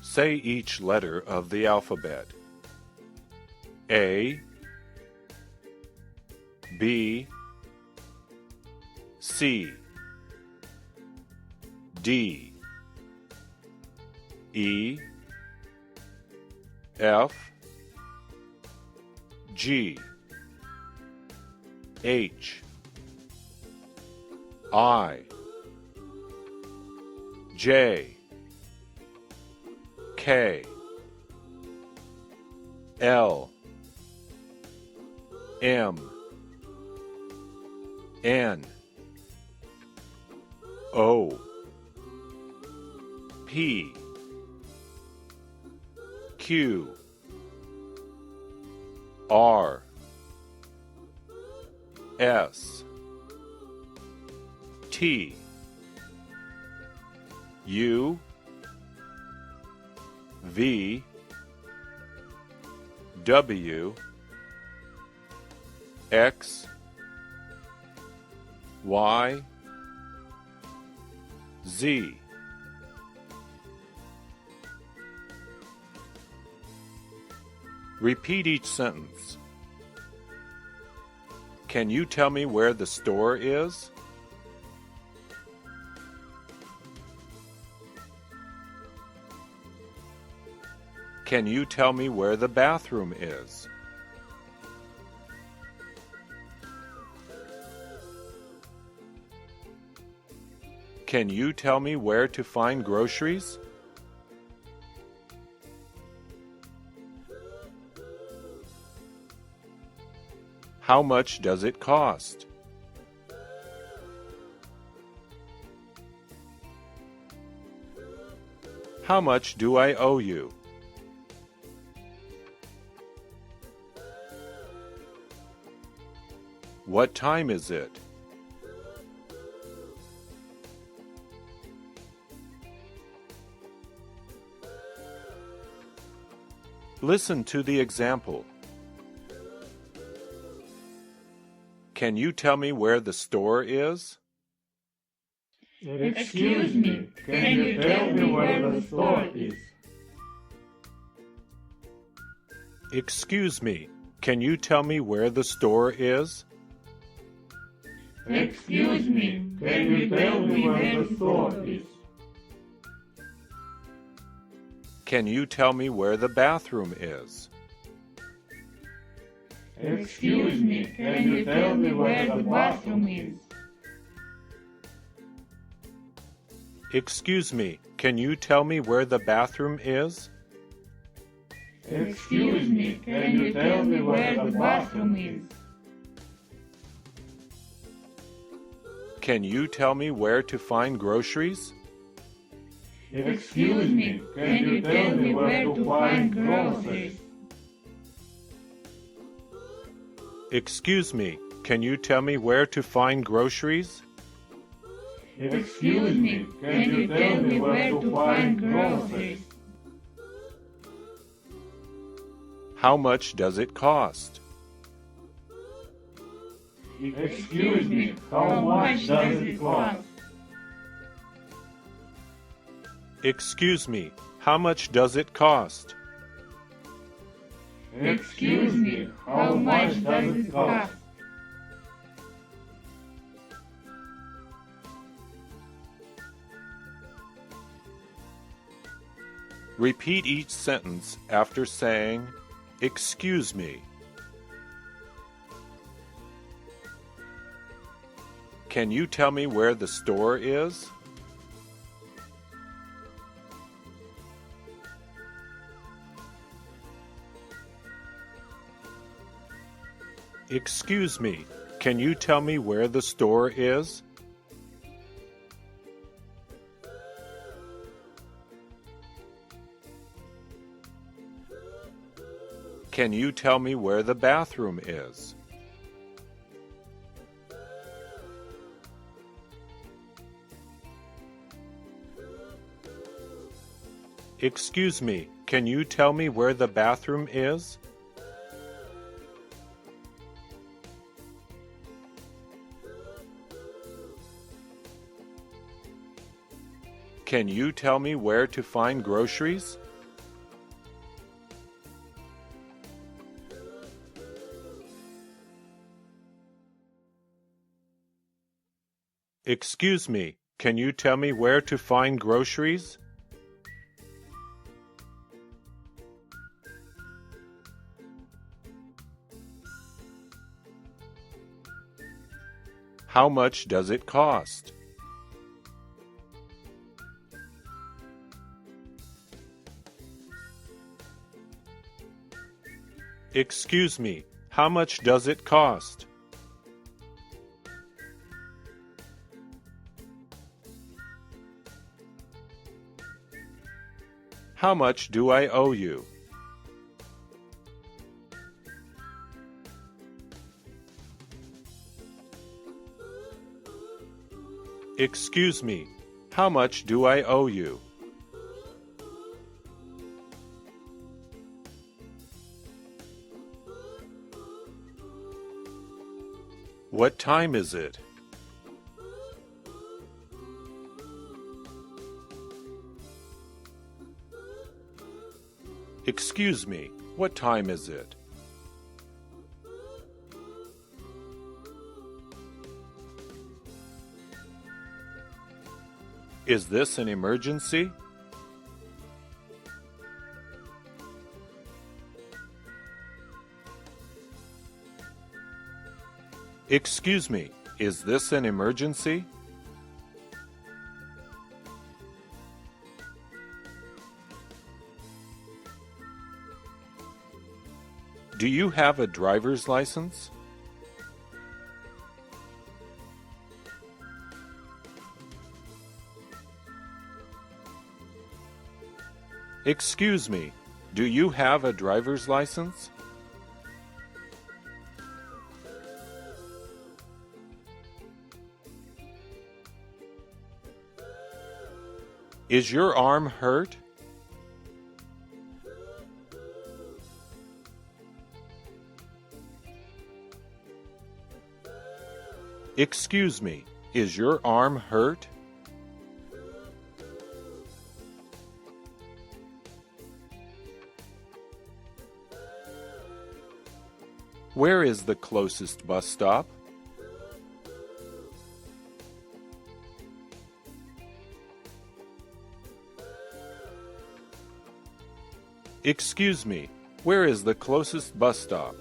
Say each letter of the alphabet. A, B, C, D, E, F, G, H, I, J, K, L, M, N, O, P, Q, R, S, T, U, V, W, X, Y, Z. Repeat each sentence. Can you tell me where the store is? Can you tell me where the bathroom is? Can you tell me where to find groceries? How much does it cost? How much do I owe you? What time is it? Listen to the example. Can you tell me where the store is? Excuse me, can you tell me where the store is? Excuse me, can you tell me where the store is? Excuse me, can you tell me where the store is? Can you tell me where the bathroom is? Excuse me, can you tell me where the bathroom is? Excuse me, can you tell me where the bathroom is? Excuse me, can you tell me where the bathroom is? Can you tell me where to find groceries? Excuse me, can you tell me where to find groceries? Excuse me, can you tell me where to find groceries? Excuse me, can you tell me where to find groceries? How much does it cost? Excuse me, how much does it cost? Excuse me, how much does it cost? Excuse me, how much does it cost? Repeat each sentence after saying, "Excuse me." Can you tell me where the store is? Excuse me, can you tell me where the store is? Can you tell me where the bathroom is? Excuse me, can you tell me where the bathroom is? Can you tell me where to find groceries? Excuse me, can you tell me where to find groceries? How much does it cost? Excuse me, how much does it cost? How much do I owe you? Excuse me, how much do I owe you? What time is it? Excuse me, what time is it? Is this an emergency? Excuse me, is this an emergency? Do you have a driver's license? Excuse me, do you have a driver's license? Is your arm hurt? Excuse me, is your arm hurt? Where is the closest bus stop? Excuse me, where is the closest bus stop?